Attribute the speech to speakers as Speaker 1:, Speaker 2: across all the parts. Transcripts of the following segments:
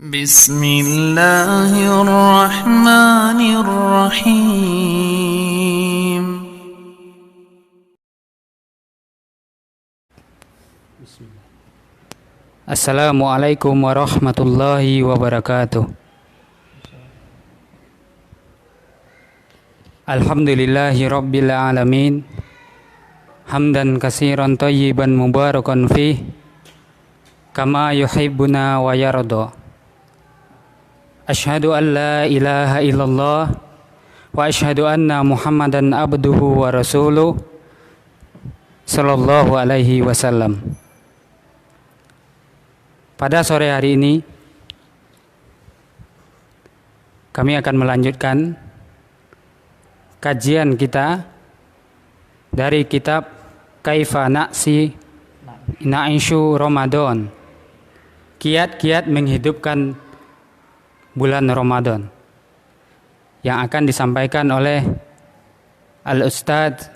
Speaker 1: بسم الله الرحمن الرحيم.
Speaker 2: Assalamualaikum warahmatullahi wabarakatuh. Alhamdulillahi rabbil alamin. Hamdan katsiran thayyiban mubarakan fih kama yuhibbuna wa yarda. Asyhadu an la ilaha illallah wa asyhadu anna Muhammadan abduhu wa rasuluh sallallahu alaihi wasallam. Pada sore hari ini kami akan melanjutkan kajian kita dari kitab Kaifa Na'ishu Ramadan, kiat-kiat menghidupkan bulan Ramadan, yang akan disampaikan oleh Al-Ustadz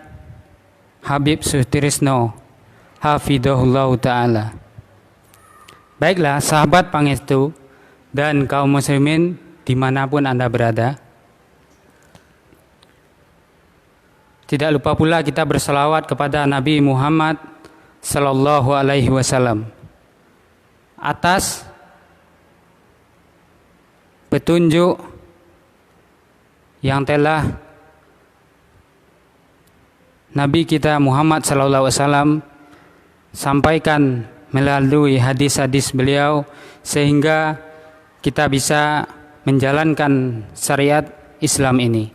Speaker 2: Habib Sutrisno hafidhahullah ta'ala. Baiklah sahabat pangestu dan kaum muslimin dimanapun Anda berada, tidak lupa pula kita berselawat kepada Nabi Muhammad sallallahu alaihi wasallam atas petunjuk yang telah Nabi kita Muhammad sallallahu alaihi wasallam sampaikan melalui hadis-hadis beliau, sehingga kita bisa menjalankan syariat Islam ini.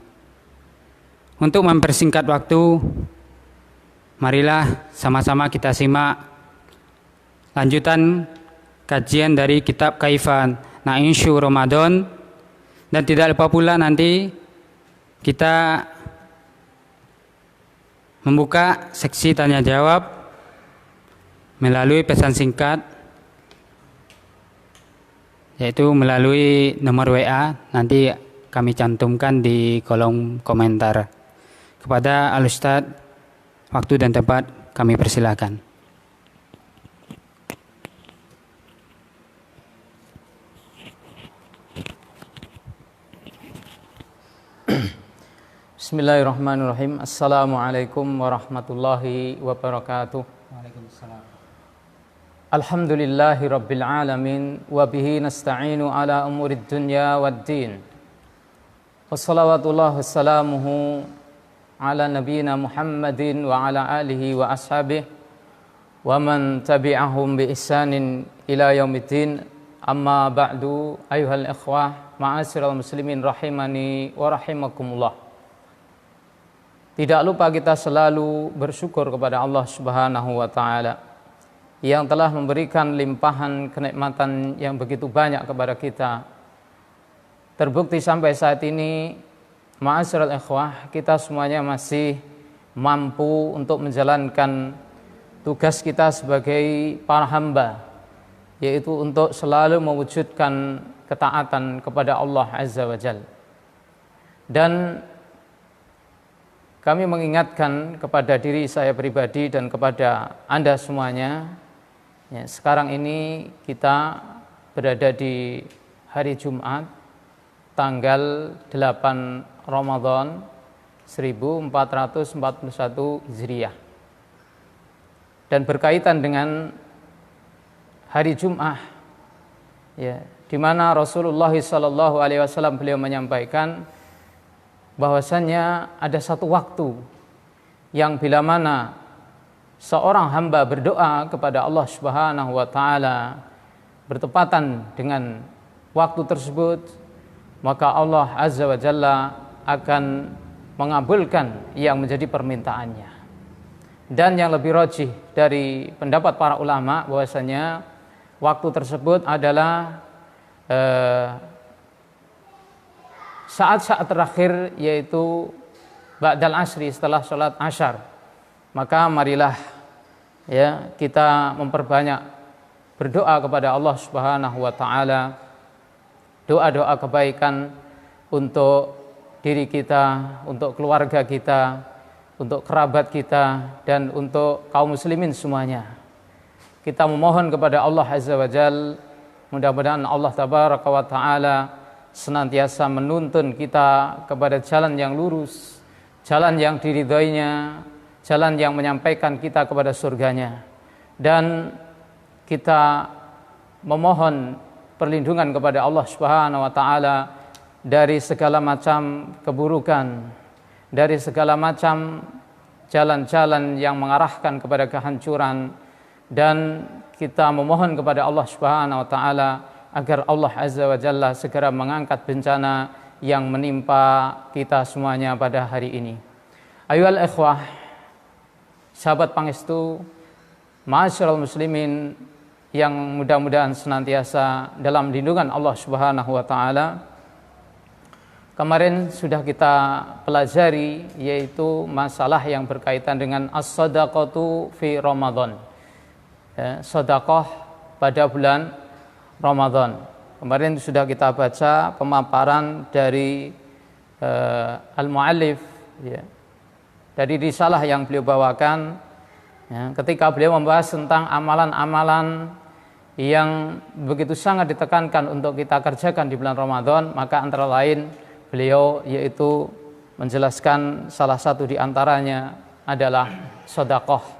Speaker 2: Untuk mempersingkat waktu, marilah sama-sama kita simak lanjutan kajian dari kitab Kaifa Na'ishu Ramadan, dan tidak lupa pula nanti kita membuka seksi tanya jawab melalui pesan singkat, yaitu melalui nomor WA, nanti kami cantumkan di kolom komentar. Kepada Al-Ustadz, waktu dan tempat kami persilakan.
Speaker 3: Bismillahirrahmanirrahim. Assalamualaikum warahmatullahi wabarakatuh.
Speaker 2: Waalaikumsalam.
Speaker 3: Alhamdulillahi rabbil alamin, wa bihi nasta'inu ala umurid dunya waddin. Wassalawatullah wassalamuhu ala nabiyyina Muhammadin wa ala alihi wa ashabihi wa man tabi'ahum bi ihsanin ila yaumiddin. Amma ba'du, ayuhal ikhwah ma'asyiral muslimin rahimani wa rahimakumullah. Tidak lupa kita selalu bersyukur kepada Allah Subhanahu wa taala yang telah memberikan limpahan kenikmatan yang begitu banyak kepada kita. Terbukti sampai saat ini, ma'asyiral ikhwah, kita semuanya masih mampu untuk menjalankan tugas kita sebagai para hamba, yaitu untuk selalu mewujudkan ketaatan kepada Allah Azza wa Jalla. Dan kami mengingatkan kepada diri saya pribadi dan kepada Anda semuanya, ya, sekarang ini kita berada di hari Jumat, tanggal 8 Ramadan 1441 Hijriah. Dan berkaitan dengan hari Jumat, ya, di mana Rasulullah SAW beliau menyampaikan bahwasannya ada satu waktu yang bila mana seorang hamba berdoa kepada Allah Subhanahu wa taala bertepatan dengan waktu tersebut, maka Allah Azza wa Jalla akan mengabulkan yang menjadi permintaannya. Dan yang lebih rajih dari pendapat para ulama bahwasanya waktu tersebut adalah saat-saat terakhir, yaitu ba'dal asri, setelah sholat asyar. Maka marilah, ya, kita memperbanyak berdoa kepada Allah Subhanahu wa taala, doa-doa kebaikan untuk diri kita, untuk keluarga kita, untuk kerabat kita, dan untuk kaum muslimin semuanya. Kita memohon kepada Allah Azza wa Jalla Mudah-mudahan Allah Tabaraka wa Ta'ala senantiasa menuntun kita kepada jalan yang lurus, jalan yang diridhoinya, jalan yang menyampaikan kita kepada surganya. Dan kita memohon perlindungan kepada Allah Subhanahu wa Ta'ala dari segala macam keburukan, dari segala macam jalan-jalan yang mengarahkan kepada kehancuran, dan kita memohon kepada Allah Subhanahu wa Ta'ala agar Allah Azza wa Jalla segera mengangkat bencana yang menimpa kita semuanya pada hari ini. Ayyuhal ikhwah, sahabat pangestu, ma'asyiral muslimin yang mudah-mudahan senantiasa dalam lindungan Allah Subhanahu wa Ta'ala. Kemarin sudah kita pelajari yaitu masalah yang berkaitan dengan as-shadaqatu fi Ramadan. Sedekah pada bulan Ramadan. Kemarin sudah kita baca pemaparan dari al-muallif, ya, dari risalah yang beliau bawakan, ya, ketika beliau membahas tentang amalan-amalan yang begitu sangat ditekankan untuk kita kerjakan di bulan Ramadan, maka antara lain beliau yaitu menjelaskan salah satu di antaranya adalah sedekah.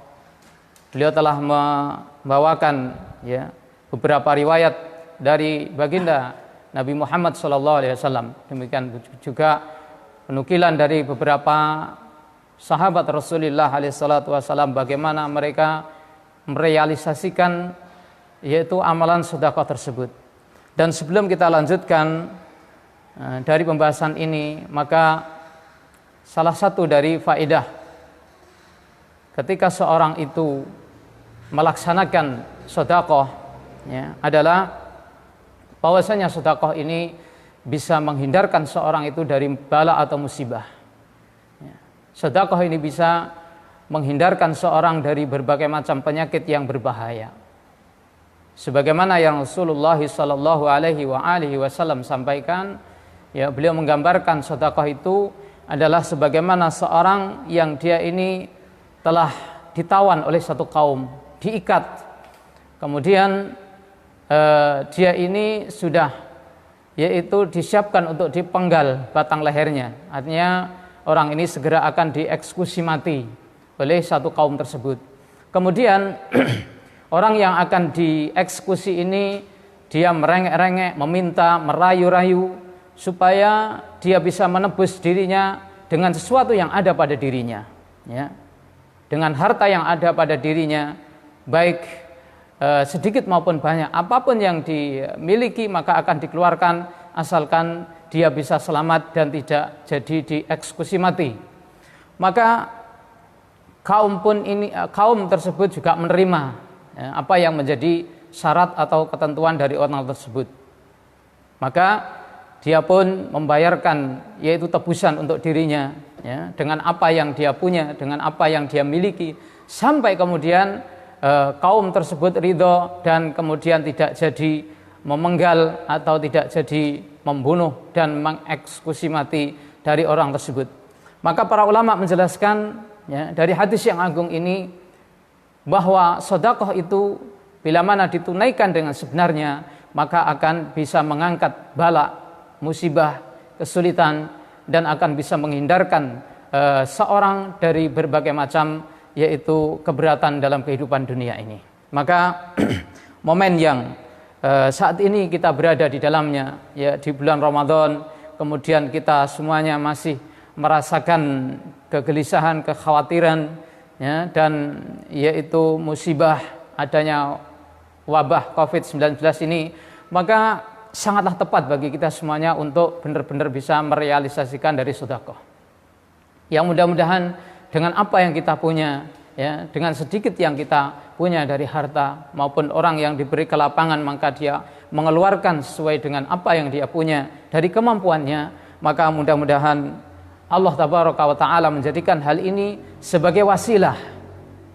Speaker 3: Beliau telah membawakan, ya, beberapa riwayat dari baginda Nabi Muhammad SAW. Demikian juga penukilan dari beberapa sahabat Rasulullah SAW bagaimana mereka merealisasikan yaitu amalan sedekah tersebut. Dan sebelum kita lanjutkan dari pembahasan ini, maka salah satu dari faedah ketika seorang itu melaksanakan sedekah, ya, adalah bahwasanya sedekah ini bisa menghindarkan seorang itu dari bala atau musibah. Ya. Sedekah ini bisa menghindarkan seorang dari berbagai macam penyakit yang berbahaya. Sebagaimana yang Rasulullah sallallahu alaihi wasallam sampaikan, ya, beliau menggambarkan sedekah itu adalah sebagaimana seorang yang dia ini telah ditawan oleh satu kaum, diikat, kemudian dia ini sudah yaitu disiapkan untuk dipenggal batang lehernya. Artinya orang ini segera akan dieksekusi mati oleh satu kaum tersebut. Kemudian orang yang akan dieksekusi ini dia merengek-rengek, meminta, merayu-rayu supaya dia bisa menebus dirinya dengan sesuatu yang ada pada dirinya, ya, dengan harta yang ada pada dirinya, baik sedikit maupun banyak, apapun yang dimiliki maka akan dikeluarkan asalkan dia bisa selamat dan tidak jadi dieksekusi mati. Maka kaum tersebut juga menerima, ya, apa yang menjadi syarat atau ketentuan dari orang tersebut. Maka dia pun membayarkan yaitu tebusan untuk dirinya, ya, dengan apa yang dia punya, dengan apa yang dia miliki, sampai kemudian kaum tersebut ridho dan kemudian tidak jadi memenggal atau tidak jadi membunuh dan mengeksekusi mati dari orang tersebut. Maka para ulama menjelaskan, ya, dari hadis yang agung ini bahwa sedekah itu bila mana ditunaikan dengan sebenarnya maka akan bisa mengangkat bala, musibah, kesulitan, dan akan bisa menghindarkan seorang dari berbagai macam yaitu keberatan dalam kehidupan dunia ini. Maka momen yang saat ini kita berada di dalamnya, ya, di bulan Ramadan, kemudian kita semuanya masih merasakan kegelisahan, kekhawatiran, ya, dan yaitu musibah adanya wabah COVID-19 ini, maka sangatlah tepat bagi kita semuanya untuk benar-benar bisa merealisasikan dari sedekah. Yang mudah-mudahan dengan apa yang kita punya, ya, dengan sedikit yang kita punya dari harta maupun orang yang diberi kelapangan, maka dia mengeluarkan sesuai dengan apa yang dia punya dari kemampuannya, maka mudah-mudahan Allah Tabaraka wa Ta'ala menjadikan hal ini sebagai wasilah,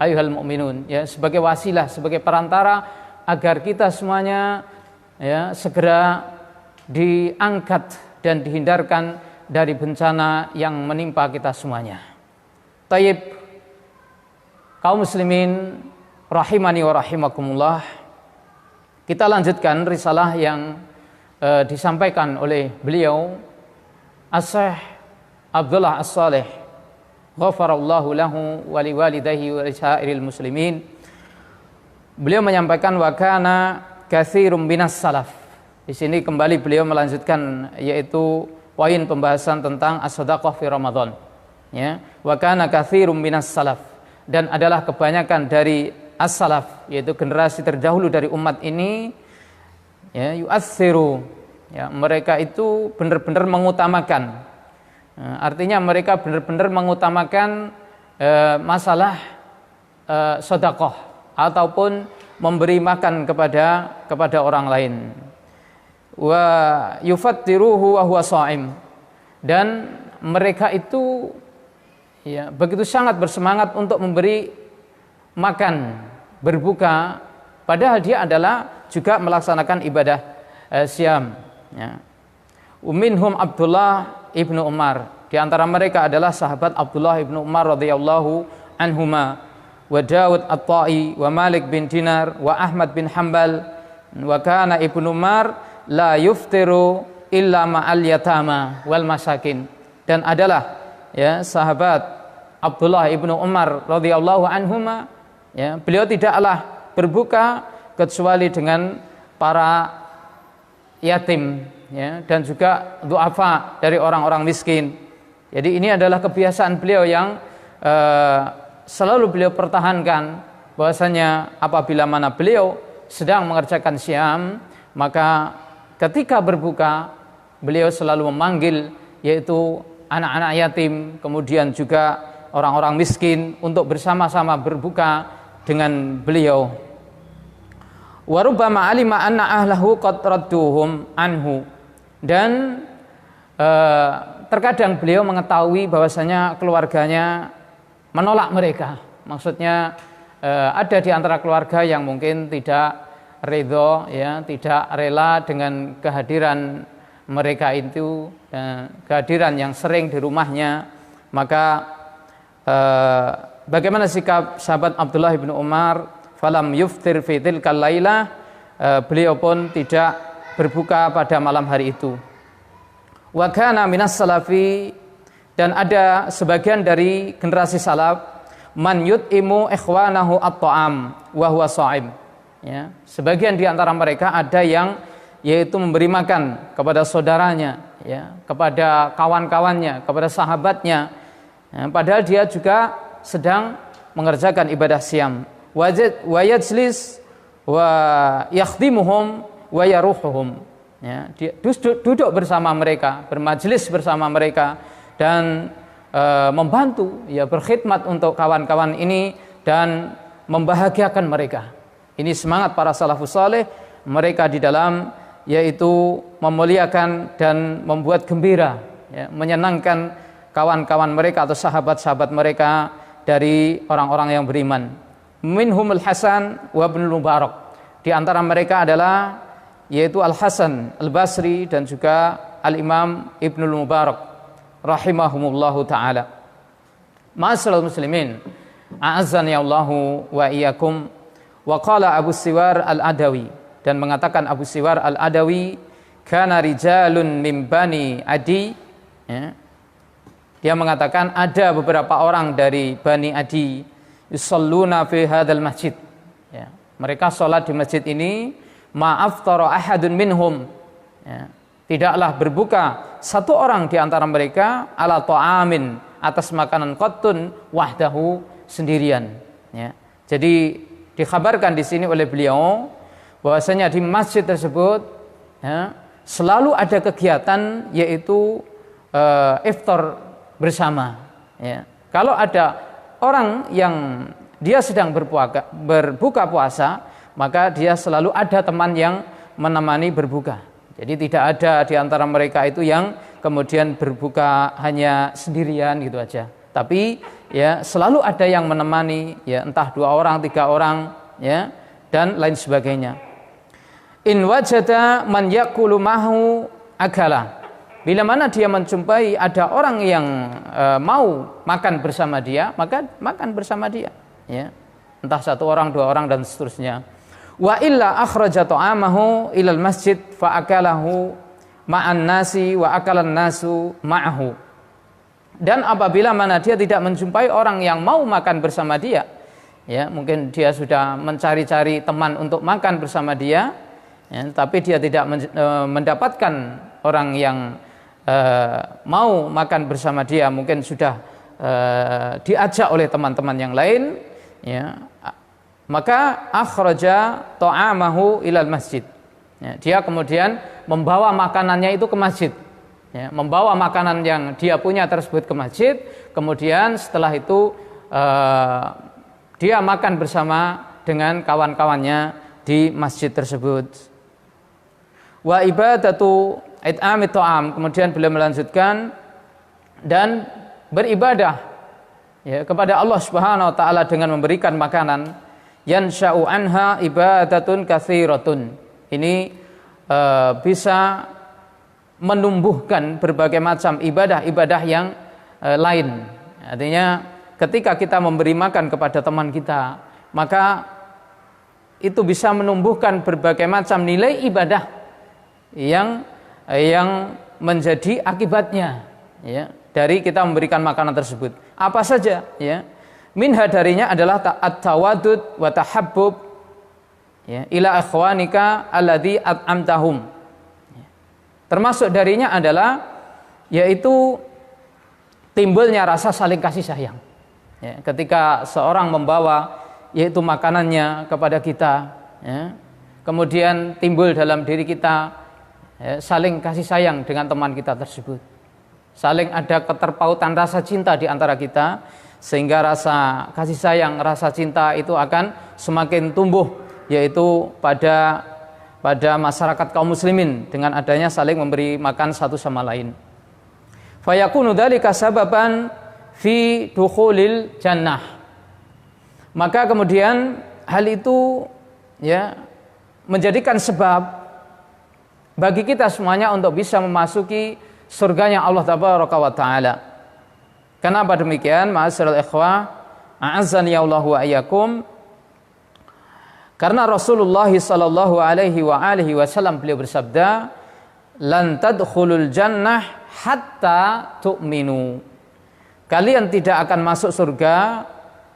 Speaker 3: ayyuhal mu'minun, ya, sebagai wasilah, sebagai perantara agar kita semuanya, ya, segera diangkat dan dihindarkan dari bencana yang menimpa kita semuanya. Tayyib, kaum muslimin rahimani wa rahimakumullah. Kita lanjutkan risalah yang disampaikan oleh beliau As-Syaikh Abdullah As-Saleh, ghafarallahu lahu wa liwalidayhi wa lisairil muslimin. Beliau menyampaikan wa kana katsirum minas salaf. Di sini kembali beliau melanjutkan, yaitu poin pembahasan tentang as-shadaqah fi Ramadan. Ya, wa kana katsirum minas salaf, dan adalah kebanyakan dari as-salaf, yaitu generasi terdahulu dari umat ini, ya, yu'atsiru, ya, mereka itu benar-benar mengutamakan. Artinya mereka benar-benar mengutamakan masalah sedekah ataupun memberi makan kepada orang lain. Wa yufattiruhu wa huwa shaim, dan mereka itu ya begitu sangat bersemangat untuk memberi makan, berbuka, padahal dia adalah juga melaksanakan ibadah siam. Ya. Minhum Abdullah ibnu Umar, di antara mereka adalah sahabat Abdullah ibnu Umar radhiyallahu anhuma, wa Dawud At-Ta'i, wa Malik bin Dinar, wa Ahmad bin Hanbal. Wa kana ibnu Umar la yuftiru illa ma'al yatama wal masakin, dan adalah ya sahabat Abdullah ibnu Umar radhiyallahu anhuma, ya, beliau tidaklah berbuka kecuali dengan para yatim, ya, dan juga du'afa dari orang-orang miskin. Jadi ini adalah kebiasaan beliau yang selalu beliau pertahankan, bahwasanya apabila mana beliau sedang mengerjakan syam, maka ketika berbuka beliau selalu memanggil yaitu anak-anak yatim, kemudian juga orang-orang miskin untuk bersama-sama berbuka dengan beliau. Wa rubbama alima anna ahlahu qad radduhum anhu, dan terkadang beliau mengetahui bahwasanya keluarganya menolak mereka. Maksudnya ada di antara keluarga yang mungkin tidak ridho, ya, tidak rela dengan kehadiran mereka itu, kehadiran yang sering di rumahnya. Maka bagaimana sikap sahabat Abdullah bin Umar? Falam yuftir fi tilkal lailah, beliau pun tidak berbuka pada malam hari itu. Wa kana minas salafi, dan ada sebagian dari generasi salaf, man yut'imu ikhwanahu at-ta'am wa huwa sha'im. Ya, sebagian di antara mereka ada yang yaitu memberi makan kepada saudaranya, ya, kepada kawan-kawannya, kepada sahabatnya, ya, padahal dia juga sedang mengerjakan ibadah siam. Wa yajlis wa yakhdimuhum wa yaruhuhum, ya, dia duduk bersama mereka, bermajlis bersama mereka, dan membantu, ya, berkhidmat untuk kawan-kawan ini dan membahagiakan mereka. Ini semangat para salafus saleh, mereka di dalam yaitu memuliakan dan membuat gembira, ya, menyenangkan kawan-kawan mereka atau sahabat-sahabat mereka dari orang-orang yang beriman. Minhumul Hasan wa Ibnul Mubarak, di antara mereka adalah yaitu Al-Hasan Al-Basri dan juga Al-Imam Ibnul Mubarak rahimahumullahu ta'ala. Ma'asyiral muslimin, a'azzani Allahu wa iyyakum. Wa qala Abu Siwar Al-Adawi, dan mengatakan Abu Siwar Al-Adawi, kana rijalun min Bani Adi, ya, dia mengatakan ada beberapa orang dari Bani Adi yusalluna fi hadzal masjid, ya, mereka sholat di masjid ini, ma'aftara ahadun minhum, ya, tidaklah berbuka satu orang di antara mereka, ala ta'amin, atas makanan qattun wahdahu, sendirian, ya. Jadi dikhabarkan di sini oleh beliau bahwasanya di masjid tersebut, ya, selalu ada kegiatan yaitu iftar bersama, ya. Kalau ada orang yang dia sedang berbuka puasa, maka dia selalu ada teman yang menemani berbuka. Jadi tidak ada di antara mereka itu yang kemudian berbuka hanya sendirian gitu aja. Tapi ya selalu ada yang menemani, ya, entah 2 orang, 3 orang, ya, dan lain sebagainya. In wajada man yakulu mahu akala. Bila mana dia menjumpai ada orang yang mau makan bersama dia, maka makan bersama dia, ya. Entah 1 orang, 2 orang, dan seterusnya. Wa illa akhraja ta'amahu ilal masjid fa akalahu ma'an nasi wa akalan nasu ma'ahu. Dan apabila mana dia tidak menjumpai orang yang mau makan bersama dia, ya, mungkin dia sudah mencari-cari teman untuk makan bersama dia, ya, tapi dia tidak mendapatkan orang yang mau makan bersama dia, mungkin sudah diajak oleh teman-teman yang lain, ya, maka akhraja ta'amahu ilal masjid, ya, dia kemudian membawa makanannya itu ke masjid, ya, membawa makanan yang dia punya tersebut ke masjid, kemudian setelah itu dia makan bersama dengan kawan-kawannya di masjid tersebut. Wa ibadatu it'amit ta'am, kemudian beliau melanjutkan, dan beribadah, ya, kepada Allah Subhanahu wa taala dengan memberikan makanan, yansha'u anha ibadatun katsiratun. Ini bisa menumbuhkan berbagai macam ibadah-ibadah yang lain. Artinya ketika kita memberi makan kepada teman kita, maka itu bisa menumbuhkan berbagai macam nilai ibadah yang menjadi akibatnya, ya, dari kita memberikan makanan tersebut. Apa saja, ya? Minha darinya adalah at-tawadud wa tahabbub, ya, ila ikhwanika alladzi at'amtahum. Termasuk darinya adalah yaitu timbulnya rasa saling kasih sayang. Ya, ketika seorang membawa yaitu makanannya kepada kita, ya, kemudian timbul dalam diri kita, ya, saling kasih sayang dengan teman kita tersebut. Saling ada keterpautan rasa cinta di antara kita, sehingga rasa kasih sayang, rasa cinta itu akan semakin tumbuh, yaitu pada masyarakat kaum muslimin dengan adanya saling memberi makan satu sama lain. Fayakunu dzalika sababan fi dukhulil jannah. Maka kemudian hal itu, ya, menjadikan sebab bagi kita semuanya untuk bisa memasuki surganya Allah Tabaraka wa taala. Kenapa demikian? Ma'asyiral ikhwah, a'azzani Allahu wa iyyakum. Karena Rasulullah sallallahu alaihi wa alihi wasallam beliau bersabda, "Lan tadkhulul jannah hatta tu'minu." Kalian tidak akan masuk surga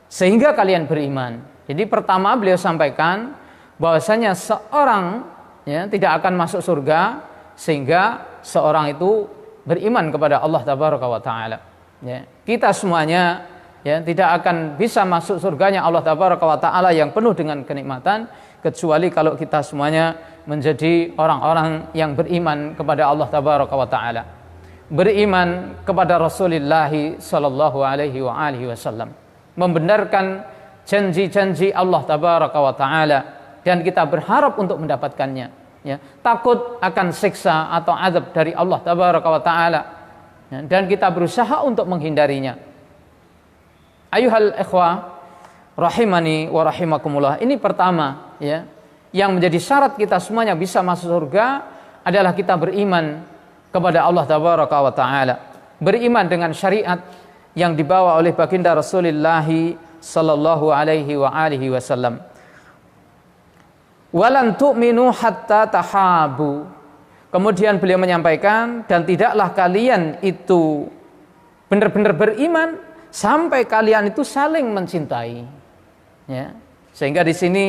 Speaker 3: sehingga kalian beriman. Jadi pertama beliau sampaikan bahwasanya seorang, ya, tidak akan masuk surga sehingga seorang itu beriman kepada Allah Tabaraka wa taala. Ya, kita semuanya, ya, tidak akan bisa masuk surganya Allah Tabaraka wa taala yang penuh dengan kenikmatan kecuali kalau kita semuanya menjadi orang-orang yang beriman kepada Allah Tabaraka wa taala, beriman kepada Rasulullah sallallahu alaihi wa alihi wasallam, membenarkan janji-janji Allah Tabaraka wa taala, dan kita berharap untuk mendapatkannya, ya, takut akan siksa atau azab dari Allah Tabaraka wa taala, ya, dan kita berusaha untuk menghindarinya. Ayuhal ikhwah rahimani wa rahimakumullah. Ini pertama, ya, yang menjadi syarat kita semuanya bisa masuk surga adalah kita beriman kepada Allah Tabaraka wa taala, beriman dengan syariat yang dibawa oleh baginda Rasulullah sallallahu alaihi wa alihi wasallam. Walan tu'minu hatta tahabu. Kemudian beliau menyampaikan, dan tidaklah kalian itu benar-benar beriman sampai kalian itu saling mencintai, ya. Sehingga di sini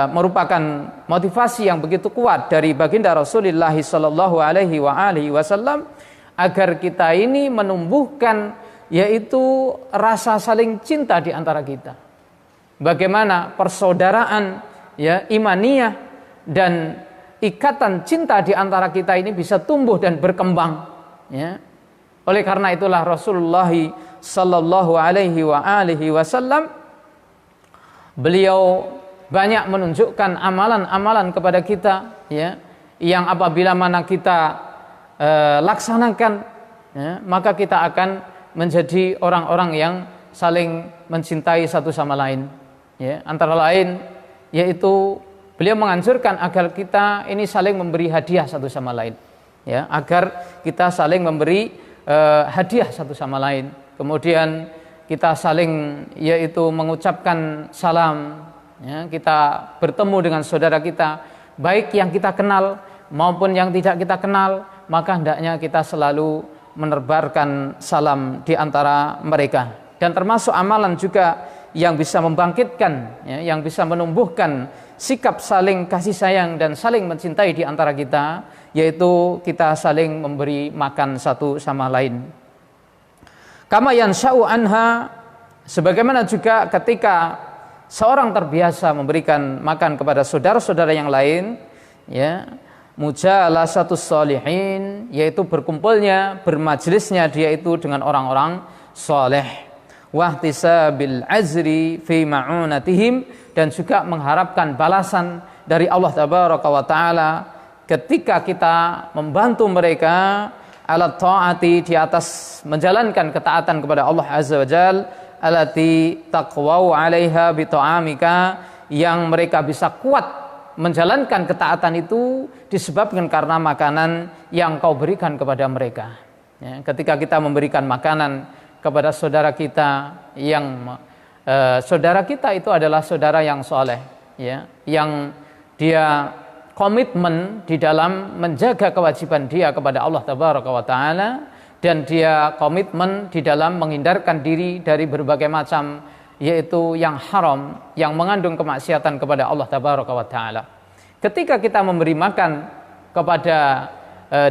Speaker 3: merupakan motivasi yang begitu kuat dari baginda Rasulullah sallallahu alaihi wa alihi wasallam agar kita ini menumbuhkan yaitu rasa saling cinta di antara kita. Bagaimana persaudaraan, ya, imaniyah dan ikatan cinta di antara kita ini bisa tumbuh dan berkembang, ya. Oleh karena itulah Rasulullah sallallahu alaihi wa alihi wasallam beliau banyak menunjukkan amalan-amalan kepada kita, ya, yang apabila mana kita laksanakan, ya, maka kita akan menjadi orang-orang yang saling mencintai satu sama lain, ya. Antara lain yaitu beliau menganjurkan agar kita ini saling memberi hadiah satu sama lain, ya, agar kita saling memberi hadiah satu sama lain. Kemudian kita saling yaitu mengucapkan salam, ya, kita bertemu dengan saudara kita, baik yang kita kenal maupun yang tidak kita kenal, maka hendaknya kita selalu menebarkan salam di antara mereka. Dan termasuk amalan juga yang bisa membangkitkan, ya, yang bisa menumbuhkan sikap saling kasih sayang dan saling mencintai di antara kita, yaitu kita saling memberi makan satu sama lain. Kama yansha'u anha, sebagaimana juga ketika seorang terbiasa memberikan makan kepada saudara-saudara yang lain, ya, mujalasatus sholihin, yaitu berkumpulnya, bermajlisnya dia itu dengan orang-orang saleh, wahtisabil azri fi ma'unatihim, dan juga mengharapkan balasan dari Allah tabaraka wa taala ketika kita membantu mereka ala taati, di atas menjalankan ketaatan kepada Allah azza wa jal, alati taqwau 'alaiha bi ta'amika, yang mereka bisa kuat menjalankan ketaatan itu disebabkan karena makanan yang kau berikan kepada mereka. Ya, ketika kita memberikan makanan kepada saudara kita yang saudara kita itu adalah saudara yang soleh, ya, yang dia komitmen di dalam menjaga kewajiban dia kepada Allah tabaraka wa taala, dan dia komitmen di dalam menghindarkan diri dari berbagai macam, yaitu yang haram, yang mengandung kemaksiatan kepada Allah tabaraka wa taala. Ketika kita memberi makan kepada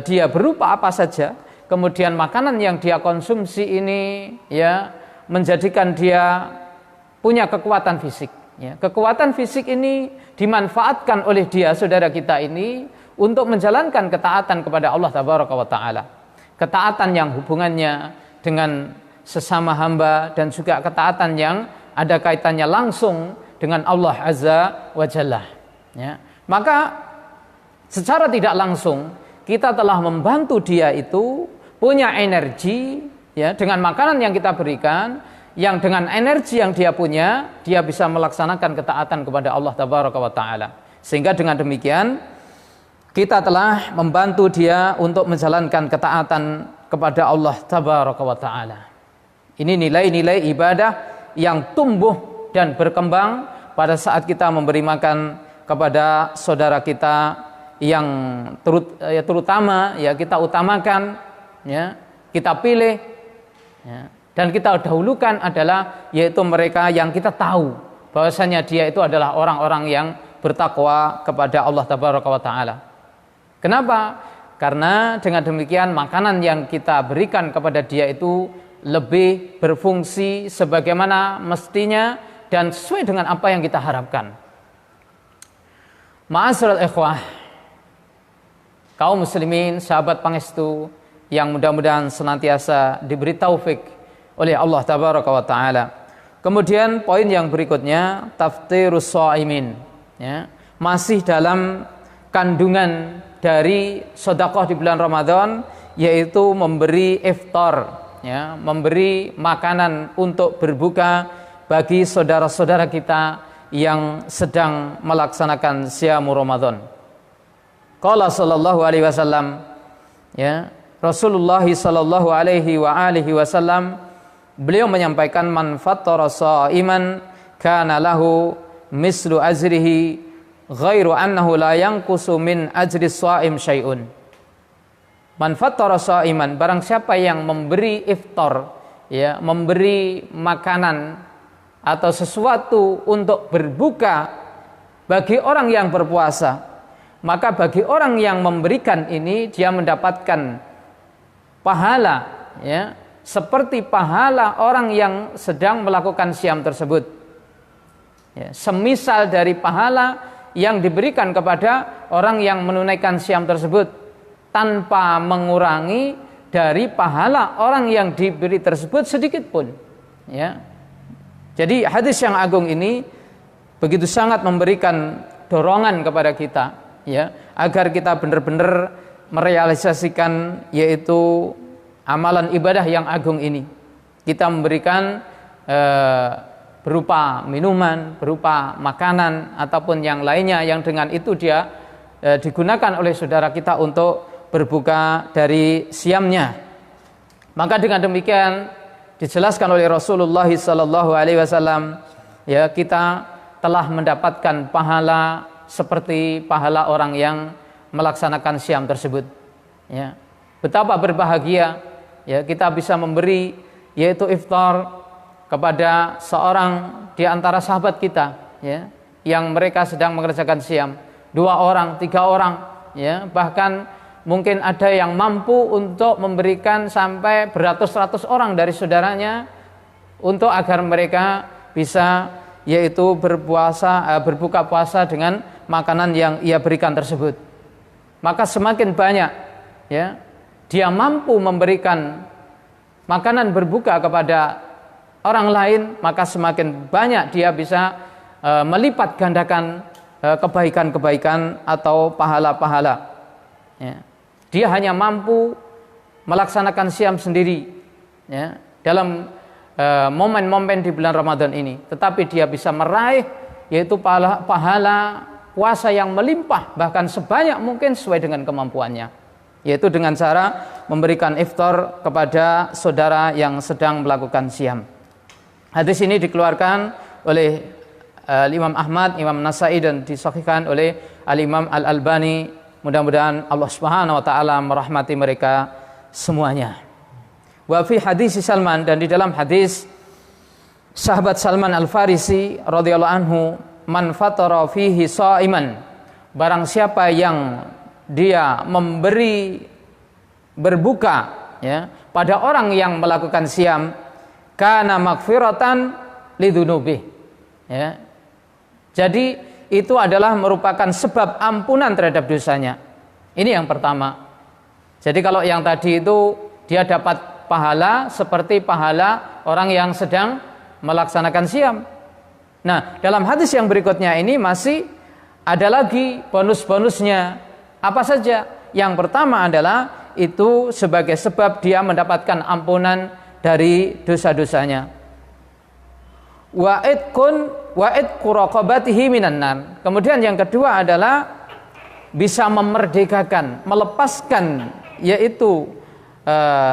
Speaker 3: dia berupa apa saja, kemudian makanan yang dia konsumsi ini, ya, menjadikan dia punya kekuatan fisik, ya. Kekuatan fisik ini dimanfaatkan oleh dia, saudara kita ini, untuk menjalankan ketaatan kepada Allah tabaraka wa taala. Ketaatan yang hubungannya dengan sesama hamba, dan juga ketaatan yang ada kaitannya langsung dengan Allah azza wa jalla, ya. Maka secara tidak langsung kita telah membantu dia itu punya energi, ya, dengan makanan yang kita berikan, yang dengan energi yang dia punya, dia bisa melaksanakan ketaatan kepada Allah tabaraka wa taala. Sehingga dengan demikian kita telah membantu dia untuk menjalankan ketaatan kepada Allah tabaraka wa taala. Ini nilai-nilai ibadah yang tumbuh dan berkembang pada saat kita memberi makan kepada saudara kita yang terutama, ya, kita utamakan, ya, kita pilih, ya, dan kita dahulukan adalah yaitu mereka yang kita tahu bahwasanya dia itu adalah orang-orang yang bertakwa kepada Allah tabaraka wa taala. Kenapa? Karena dengan demikian makanan yang kita berikan kepada dia itu lebih berfungsi sebagaimana mestinya dan sesuai dengan apa yang kita harapkan. Ma'asyiral ikhwah, kaum muslimin, sahabat pangestu yang mudah-mudahan senantiasa diberi taufik oleh Allah tabaraka wa taala. Kemudian poin yang berikutnya, taftirus shaimin, ya, masih dalam kandungan dari sedekah di bulan Ramadan, yaitu memberi iftar, ya, memberi makanan untuk berbuka bagi saudara-saudara kita yang sedang melaksanakan siamu Ramadan. Qala sallallahu alaihi wasallam, ya, Rasulullah sallallahu alaihi wa alihi wasallam, beliau menyampaikan, man fattara shaiman kana lahu mislu ajrihi ghairu annahu la yanqusu min ajri shaim syai'un. Man fattara shaiman, barang siapa yang memberi iftar, ya, memberi makanan atau sesuatu untuk berbuka bagi orang yang berpuasa, maka bagi orang yang memberikan ini dia mendapatkan pahala, ya, seperti pahala orang yang sedang melakukan siam tersebut, ya, semisal dari pahala yang diberikan kepada orang yang menunaikan siam tersebut, tanpa mengurangi dari pahala orang yang diberi tersebut sedikit pun, ya. Jadi hadis yang agung ini begitu sangat memberikan dorongan kepada kita, ya, agar kita benar-benar merealisasikan yaitu amalan ibadah yang agung ini. Kita memberikan berupa minuman, berupa makanan ataupun yang lainnya yang dengan itu dia digunakan oleh saudara kita untuk berbuka dari siamnya. Maka dengan demikian dijelaskan oleh Rasulullah sallallahu alaihi wasallam, ya, kita telah mendapatkan pahala seperti pahala orang yang melaksanakan siam tersebut. Ya. Betapa berbahagia ya kita bisa memberi yaitu iftar kepada seorang di antara sahabat kita ya, yang mereka sedang mengerjakan siam, 2 orang, 3 orang ya, bahkan mungkin ada yang mampu untuk memberikan sampai beratus-ratus orang dari saudaranya untuk agar mereka bisa yaitu berbuka puasa dengan makanan yang ia berikan tersebut. Maka semakin banyak ya dia mampu memberikan makanan berbuka kepada orang lain, maka semakin banyak dia bisa melipat gandakan kebaikan-kebaikan atau pahala-pahala. Ya. Dia hanya mampu melaksanakan siam sendiri ya, dalam momen-momen di bulan Ramadan ini, tetapi dia bisa meraih yaitu pahala puasa yang melimpah, bahkan sebanyak mungkin sesuai dengan kemampuannya, yaitu dengan cara memberikan iftar kepada saudara yang sedang melakukan siam. Hadis ini dikeluarkan oleh Imam Ahmad, Imam Nasai, dan disahihkan oleh Al-Imam Al-Albani. Mudah-mudahan Allah Subhanahu wa taala merahmati mereka semuanya. Wa fi hadis Salman, dan di dalam hadis sahabat Salman Al-Farisi radhiyallahu anhu, man fatara fihi shaiman, barang siapa yang dia memberi berbuka ya pada orang yang melakukan siam, kana maghfiratan lidzunubi ya. Jadi itu adalah merupakan sebab ampunan terhadap dosanya. Ini yang pertama. Jadi kalau yang tadi itu dia dapat pahala seperti pahala orang yang sedang melaksanakan siam. Nah, dalam hadis yang berikutnya ini masih ada lagi bonus-bonusnya. Apa saja? Yang pertama adalah itu sebagai sebab dia mendapatkan ampunan dari dosa-dosanya. Wa'idku raqabatihi minan nar. Kemudian yang kedua adalah bisa memerdekakan, melepaskan yaitu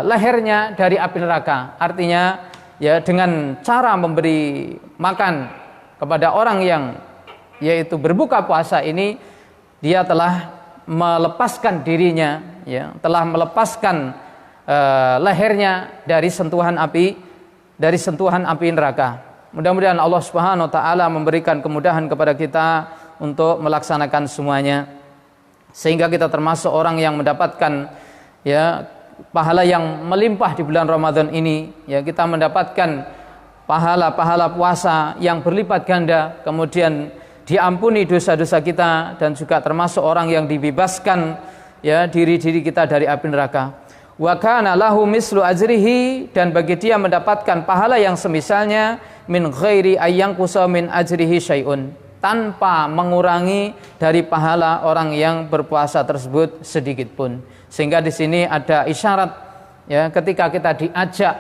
Speaker 3: lehernya dari api neraka. Artinya ya dengan cara memberi makan kepada orang yang yaitu berbuka puasa ini, dia telah melepaskan dirinya ya, telah melepaskan lehernya dari sentuhan api neraka. Mudah-mudahan Allah Subhanahu wa taala memberikan kemudahan kepada kita untuk melaksanakan semuanya, sehingga kita termasuk orang yang mendapatkan ya pahala yang melimpah di bulan Ramadan ini ya. Kita mendapatkan pahala-pahala puasa yang berlipat ganda, kemudian diampuni dosa-dosa kita, dan juga termasuk orang yang dibebaskan ya diri-diri kita dari api neraka. Wa kana lahu mislu ajrihi, dan bagi dia mendapatkan pahala yang semisalnya min ghairi ayyangkusa min ajrihi syai'un, tanpa mengurangi dari pahala orang yang berpuasa tersebut sedikit pun. Sehingga di sini ada isyarat ya, ketika kita diajak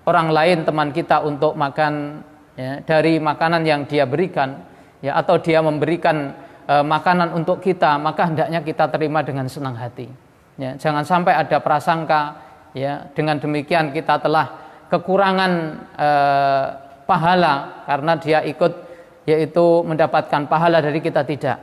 Speaker 3: orang lain, teman kita, untuk makan ya, dari makanan yang dia berikan ya, atau dia memberikan makanan untuk kita, maka hendaknya kita terima dengan senang hati ya. Jangan sampai ada prasangka ya, dengan demikian kita telah kekurangan pahala karena dia ikut yaitu mendapatkan pahala dari kita, tidak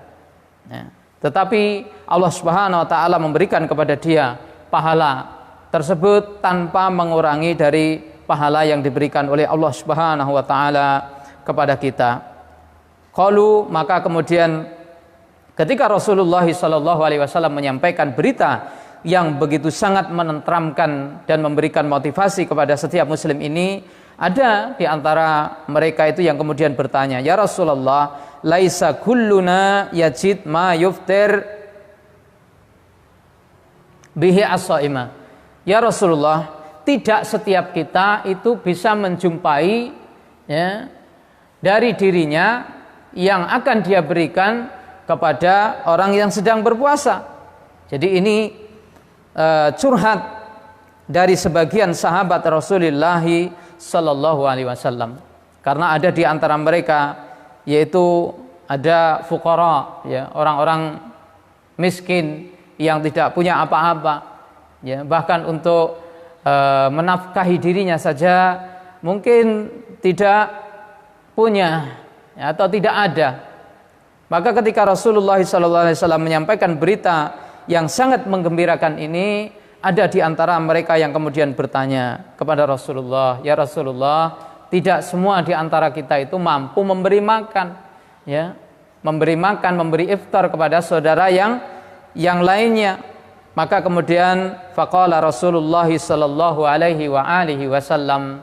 Speaker 3: ya. Tetapi Allah Subhanahu wa taala memberikan kepada dia pahala tersebut tanpa mengurangi dari pahala yang diberikan oleh Allah Subhanahu wa taala kepada kita. Qalu, maka kemudian ketika Rasulullah SAW menyampaikan berita yang begitu sangat menenteramkan dan memberikan motivasi kepada setiap muslim ini, ada di antara mereka itu yang kemudian bertanya, ya Rasulullah, laisa kulluna yajid ma yuftir bihi as-shaima. Ya Rasulullah, tidak setiap kita itu bisa menjumpai ya, dari dirinya yang akan dia berikan kepada orang yang sedang berpuasa. Jadi ini curhat dari sebagian sahabat Rasulullah Sallallahu Alaihi Wasallam, karena ada di antara mereka yaitu ada fuqara ya, orang-orang miskin yang tidak punya apa-apa ya, bahkan untuk menafkahi dirinya saja mungkin tidak punya atau tidak ada. Maka ketika Rasulullah SAW menyampaikan berita yang sangat menggembirakan ini, ada di antara mereka yang kemudian bertanya kepada Rasulullah, "Ya Rasulullah, tidak semua di antara kita itu mampu memberi makan, ya, memberi makan, memberi iftar kepada saudara yang lainnya." Maka kemudian faqala Rasulullah sallallahu alaihi wasallam,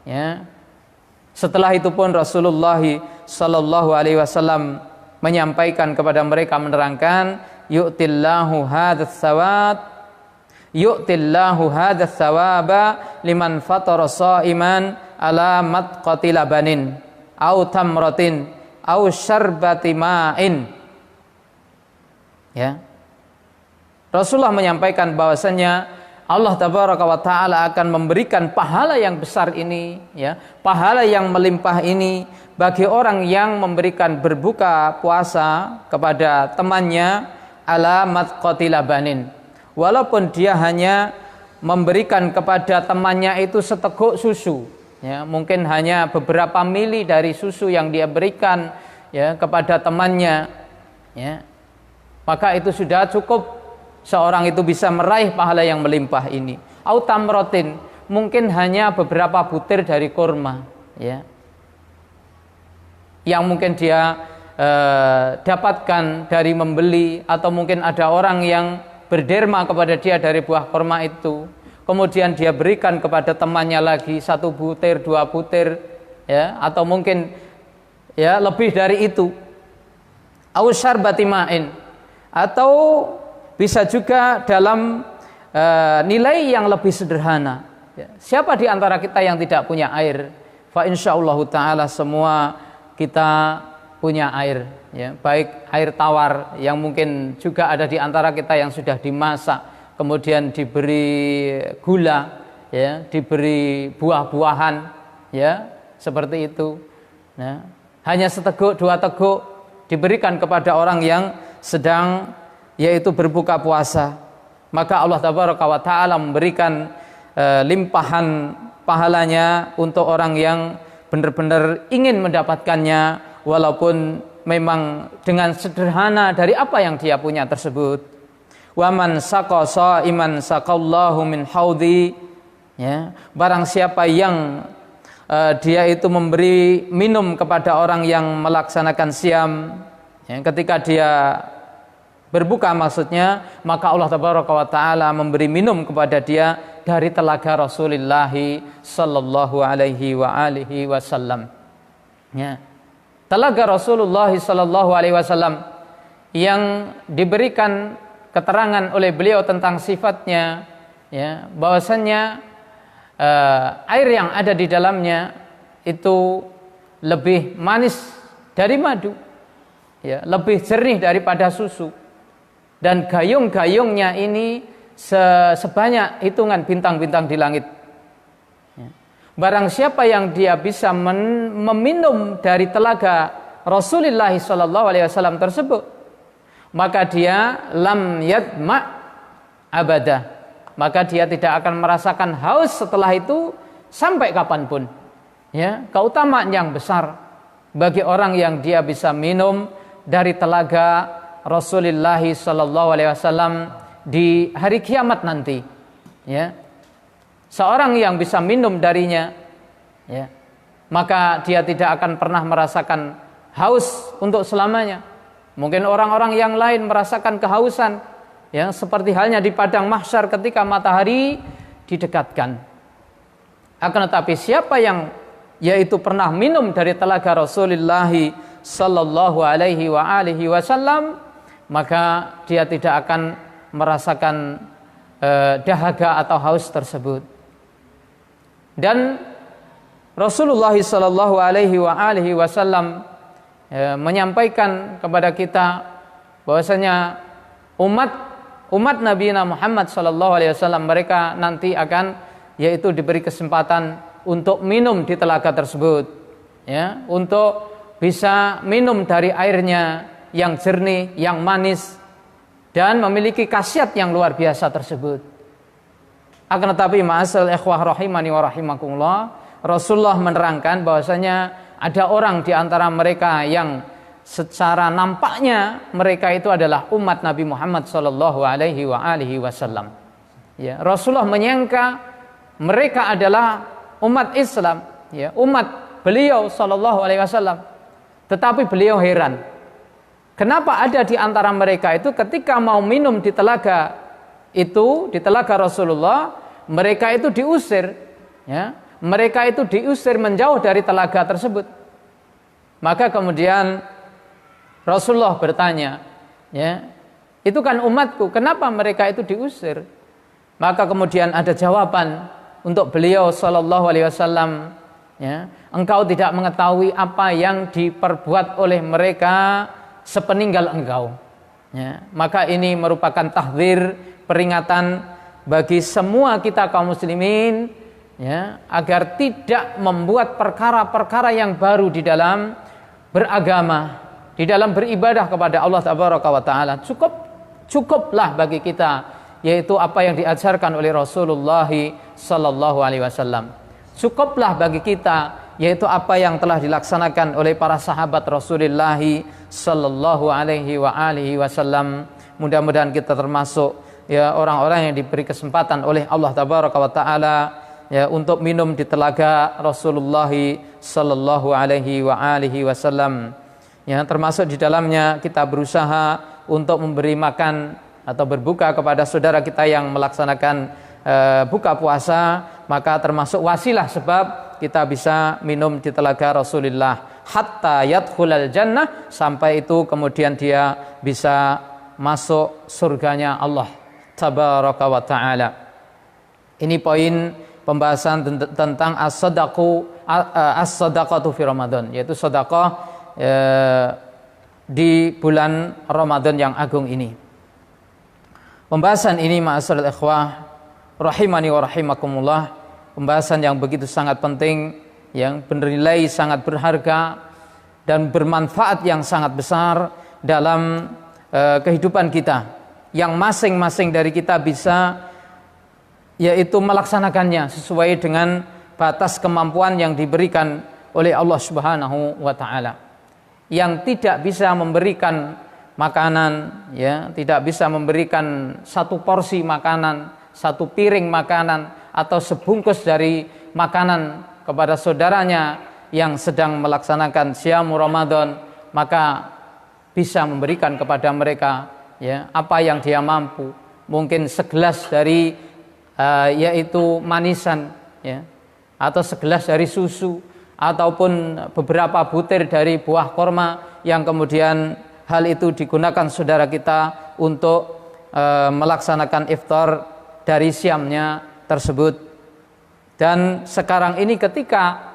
Speaker 3: ya. Setelah itu pun Rasulullah sallallahu alaihi wasallam menyampaikan kepada mereka, menerangkan, yu'tillahu hadzal thawaba liman fatara sha'iman ala matqati labanin au tamratin au syarbati ma'in. Ya. Rasulullah menyampaikan bahwasanya Allah tabaraka wa taala akan memberikan pahala yang besar ini, ya, pahala yang melimpah ini bagi orang yang memberikan berbuka puasa kepada temannya ala matqati labanin, walaupun dia hanya memberikan kepada temannya itu seteguk susu, ya, mungkin hanya beberapa mili dari susu yang dia berikan, ya, kepada temannya, ya, maka itu sudah cukup seorang itu bisa meraih pahala yang melimpah ini. Au tamrotin, mungkin hanya beberapa butir dari kurma, ya, yang mungkin dia dapatkan dari membeli, atau mungkin ada orang yang berderma kepada dia dari buah kurma itu, kemudian dia berikan kepada temannya lagi 1 butir, 2 butir, ya, atau mungkin, ya, lebih dari itu. Au syarbati ma'in, atau bisa juga dalam nilai yang lebih sederhana. Ya. Siapa di antara kita yang tidak punya air? Fa insyaallah taala semua kita punya air, ya. Baik air tawar yang mungkin juga ada di antara kita yang sudah dimasak, kemudian diberi gula, ya, diberi buah-buahan, ya, seperti itu. Nah, hanya seteguk 2 teguk diberikan kepada orang yang sedang yaitu berbuka puasa, maka Allah tabaraka wa taala memberikan limpahan pahalanya untuk orang yang benar-benar ingin mendapatkannya, walaupun memang dengan sederhana dari apa yang dia punya tersebut. Wa man saqa shaiman saqallahu min haudi, ya, barang siapa yang dia itu memberi minum kepada orang yang melaksanakan siam, ya, ketika dia berbuka maksudnya, maka Allah tabaraka wa taala memberi minum kepada dia dari telaga Rasulullah sallallahu alaihi wasallam. Ya. Telaga Rasulullah sallallahu alaihi wasallam yang diberikan keterangan oleh beliau tentang sifatnya, ya, bahwasannya air yang ada di dalamnya itu lebih manis dari madu, ya, lebih jernih daripada susu. Dan gayung-gayungnya ini sebanyak hitungan bintang-bintang di langit. Barang siapa yang dia bisa meminum dari telaga Rasulullah SAW tersebut, maka dia lam yadma abada, maka dia tidak akan merasakan haus setelah itu sampai kapanpun. Ya, keutamaan yang besar bagi orang yang dia bisa minum dari telaga Rasulullah SAW di hari kiamat nanti, ya. Seorang yang bisa minum darinya, ya, maka dia tidak akan pernah merasakan haus untuk selamanya. Mungkin orang-orang yang lain merasakan kehausan, ya, seperti halnya di padang mahsyar ketika matahari didekatkan. Akan tetapi siapa yang yaitu pernah minum dari telaga Rasulullah sallallahu alaihi wasallam, maka dia tidak akan merasakan dahaga atau haus tersebut. Dan Rasulullah sallallahu alaihi wasallam menyampaikan kepada kita bahwasanya umat Nabi Muhammad sallallahu alaihi wasallam mereka nanti akan yaitu diberi kesempatan untuk minum di telaga tersebut, ya, untuk bisa minum dari airnya yang jernih, yang manis, dan memiliki khasiat yang luar biasa tersebut. Akan tetapi ma'asal ikhwah rahimani wa rahimakumullah, Rasulullah menerangkan bahwasanya ada orang di antara mereka yang secara nampaknya mereka itu adalah umat Nabi Muhammad sallallahu alaihi wasallam. Ya, Rasulullah menyangka mereka adalah umat Islam, ya, umat beliau sallallahu alaihi wasallam. Tetapi beliau heran. Kenapa ada di antara mereka itu ketika mau minum di telaga itu, di telaga Rasulullah, mereka itu diusir, ya. Mereka itu diusir menjauh dari telaga tersebut. Maka kemudian Rasulullah bertanya, ya, itu kan umatku, kenapa mereka itu diusir? Maka kemudian ada jawaban untuk beliau sallallahu alaihi wasallam, ya, engkau tidak mengetahui apa yang diperbuat oleh mereka sepeninggal engkau. Ya, maka ini merupakan tahdzir, peringatan bagi semua kita kaum muslimin, ya, agar tidak membuat perkara-perkara yang baru di dalam beragama, di dalam beribadah kepada Allah Tabaraka wa Ta'ala. Cukuplah bagi kita, yaitu apa yang diajarkan oleh Rasulullah sallallahu alaihi wasallam. Cukuplah bagi kita, yaitu apa yang telah dilaksanakan oleh para sahabat Rasulullah sallallahu alaihi wasallam. Mudah-mudahan kita termasuk, ya, orang-orang yang diberi kesempatan oleh Allah Tabaraka wa Ta'ala, ya, untuk minum di telaga Rasulullah sallallahu alaihi wasallam. Ya, termasuk di dalamnya kita berusaha untuk memberi makan atau berbuka kepada saudara kita yang melaksanakan buka puasa, maka termasuk wasilah sebab kita bisa minum di telaga Rasulullah hatta yadkhulal jannah, sampai itu kemudian dia bisa masuk surganya Allah Tabaraka wa Ta'ala. Ini poin pembahasan tentang as-sadaqatu fi Ramadan, yaitu sedekah di bulan Ramadan yang agung ini. Pembahasan ini, ma'asyiral ikhwah rahimani wa rahimakumullah, pembahasan yang begitu sangat penting, yang bernilai sangat berharga dan bermanfaat yang sangat besar dalam kehidupan kita, yang masing-masing dari kita bisa, yaitu melaksanakannya sesuai dengan batas kemampuan yang diberikan oleh Allah Subhanahu wa Ta'ala. Yang tidak bisa memberikan makanan, ya, tidak bisa memberikan satu porsi makanan, satu piring makanan atau sebungkus dari makanan kepada saudaranya yang sedang melaksanakan siam Ramadan, maka bisa memberikan kepada mereka, ya, apa yang dia mampu. Mungkin segelas dari yaitu manisan, ya, atau segelas dari susu, ataupun beberapa butir dari buah korma, yang kemudian hal itu digunakan saudara kita untuk melaksanakan iftar dari siamnya tersebut. Dan sekarang ini ketika,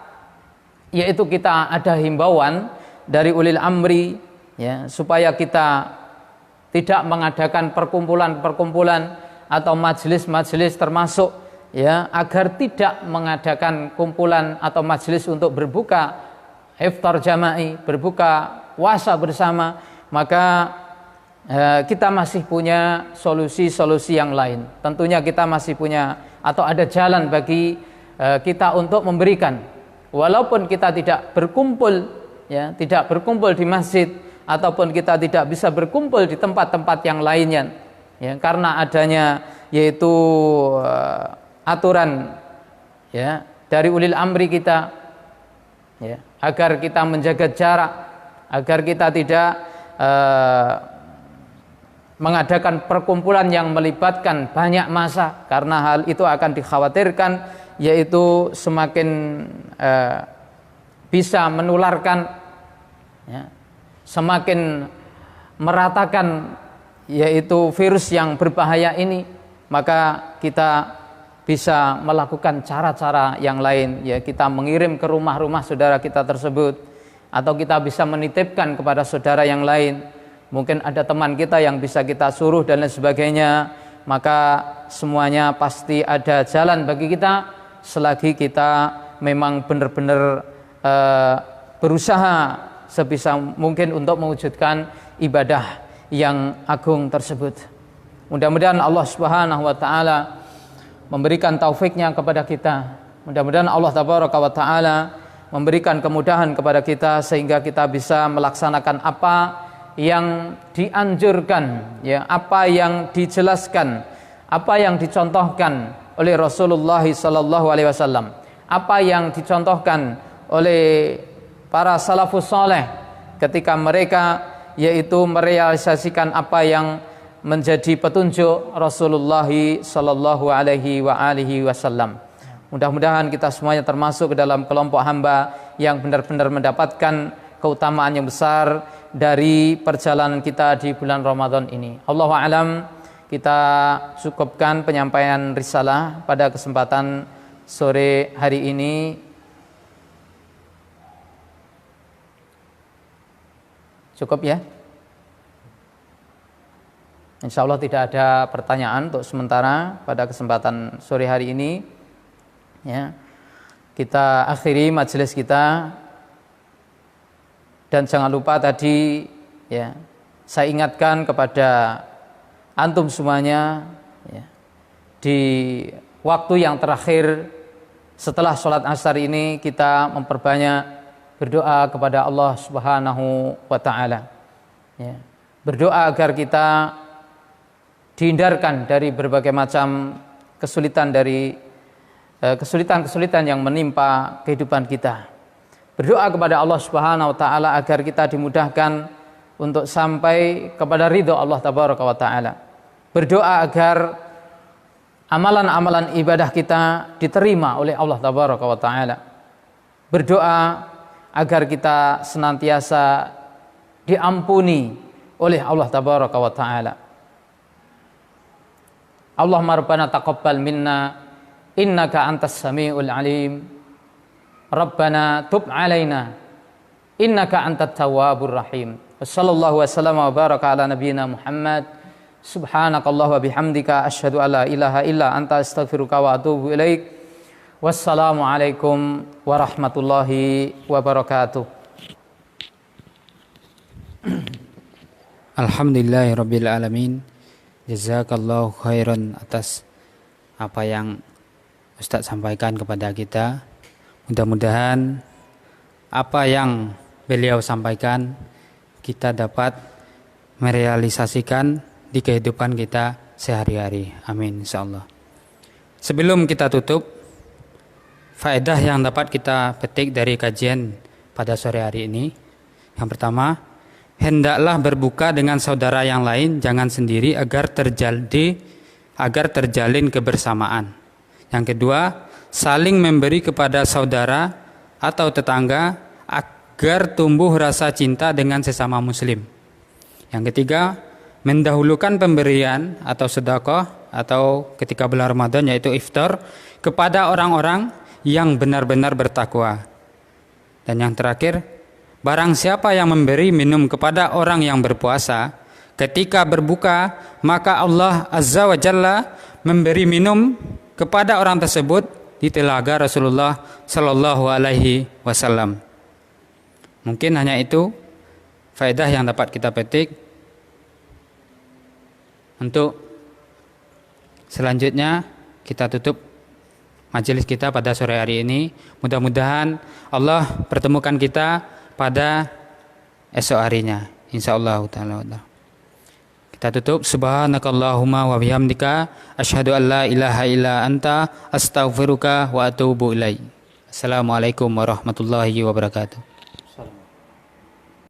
Speaker 3: yaitu kita ada himbauan dari ulil amri, ya, supaya kita tidak mengadakan perkumpulan-perkumpulan atau majelis-majelis, termasuk, ya, agar tidak mengadakan kumpulan atau majelis untuk berbuka iftar jama'i, berbuka puasa bersama. Maka kita masih punya solusi-solusi yang lain. Tentunya kita masih punya atau ada jalan bagi kita untuk memberikan, walaupun kita tidak berkumpul, ya, tidak berkumpul di masjid, ataupun kita tidak bisa berkumpul di tempat-tempat yang lainnya, ya, karena adanya yaitu aturan, ya, dari ulil amri kita, ya, agar kita menjaga jarak, agar kita tidak mengadakan perkumpulan yang melibatkan banyak massa, karena hal itu akan dikhawatirkan, yaitu semakin bisa menularkan, ya, semakin meratakan, yaitu virus yang berbahaya ini. Maka kita bisa melakukan cara-cara yang lain, ya, kita mengirim ke rumah-rumah saudara kita tersebut, atau kita bisa menitipkan kepada saudara yang lain. Mungkin ada teman kita yang bisa kita suruh dan lain sebagainya. Maka semuanya pasti ada jalan bagi kita, selagi kita memang benar-benar berusaha sebisa mungkin untuk mewujudkan ibadah yang agung tersebut. Mudah-mudahan Allah Subhanahu wa Ta'ala memberikan taufiknya kepada kita. Mudah-mudahan Allah Tabaraka wa Ta'ala memberikan kemudahan kepada kita sehingga kita bisa melaksanakan apa yang dianjurkan, ya, apa yang dijelaskan, apa yang dicontohkan oleh Rasulullah sallallahu alaihi wasallam, apa yang dicontohkan oleh para salafus saleh ketika mereka yaitu merealisasikan apa yang menjadi petunjuk Rasulullah sallallahu alaihi wasallam. Mudah-mudahan kita semuanya termasuk ke dalam kelompok hamba yang benar-benar mendapatkan keutamaan yang besar dari perjalanan kita di bulan Ramadan ini. Allahu a'lam, kita cukupkan penyampaian risalah pada kesempatan sore hari ini. Cukup ya? Insya Allah tidak ada pertanyaan untuk sementara pada kesempatan sore hari ini. Ya, kita akhiri majelis kita, dan jangan lupa tadi, ya, saya ingatkan kepada antum semuanya, ya, di waktu yang terakhir setelah sholat asar ini kita memperbanyak berdoa kepada Allah Subhanahu wa Ta'ala, ya. Berdoa agar kita dihindarkan dari berbagai macam kesulitan yang menimpa kehidupan kita. Berdoa kepada Allah Subhanahu wa Ta'ala agar kita dimudahkan untuk sampai kepada ridho Allah Tabaraka wa Ta'ala. Berdoa agar amalan-amalan ibadah kita diterima oleh Allah Tabaraka wa Ta'ala. Berdoa agar kita senantiasa diampuni oleh Allah Tabaraka wa Ta'ala. Allahumma rabbana taqabbal minna innaka antas samiul alim. Rabbana tub alaina innaka antat tawwabur rahim. Wassallallahu wasallam wa baraka ala nabiyyina Muhammad. Subhanakallah wa bihamdika asyhadu an la ilaha illa anta astaghfiruka wa atubu ilaik. Wassalamu alaikum warahmatullahi wabarakatuh.
Speaker 2: Alhamdulillahirabbil alamin. Jazakallahu khairan atas apa yang Ustaz sampaikan kepada kita. Mudah-mudahan apa yang beliau sampaikan kita dapat merealisasikan di kehidupan kita sehari-hari. Amin insyaallah. Sebelum kita tutup, faedah yang dapat kita petik dari kajian pada sore hari ini. Yang pertama, hendaklah berbuka dengan saudara yang lain, jangan sendiri agar terjalin kebersamaan. Yang kedua, saling memberi kepada saudara atau tetangga agar tumbuh rasa cinta dengan sesama muslim. Yang ketiga, mendahulukan pemberian atau sedekah atau ketika bulan Ramadan yaitu iftar kepada orang-orang yang benar-benar bertakwa. Dan yang terakhir, barang siapa yang memberi minum kepada orang yang berpuasa ketika berbuka, maka Allah Azza wa Jalla memberi minum kepada orang tersebut di telaga Rasulullah Sallallahu Alaihi Wasallam. Mungkin hanya itu faedah yang dapat kita petik. Untuk selanjutnya kita tutup majelis kita pada sore hari ini. Mudah-mudahan Allah pertemukan kita pada esok harinya, insyaallah taala. Kita tutup, subhanakallahumma wa bihamdika asyhadu an la ilaha illa anta astaghfiruka wa atubu ilaik. Assalamualaikum warahmatullahi wabarakatuh.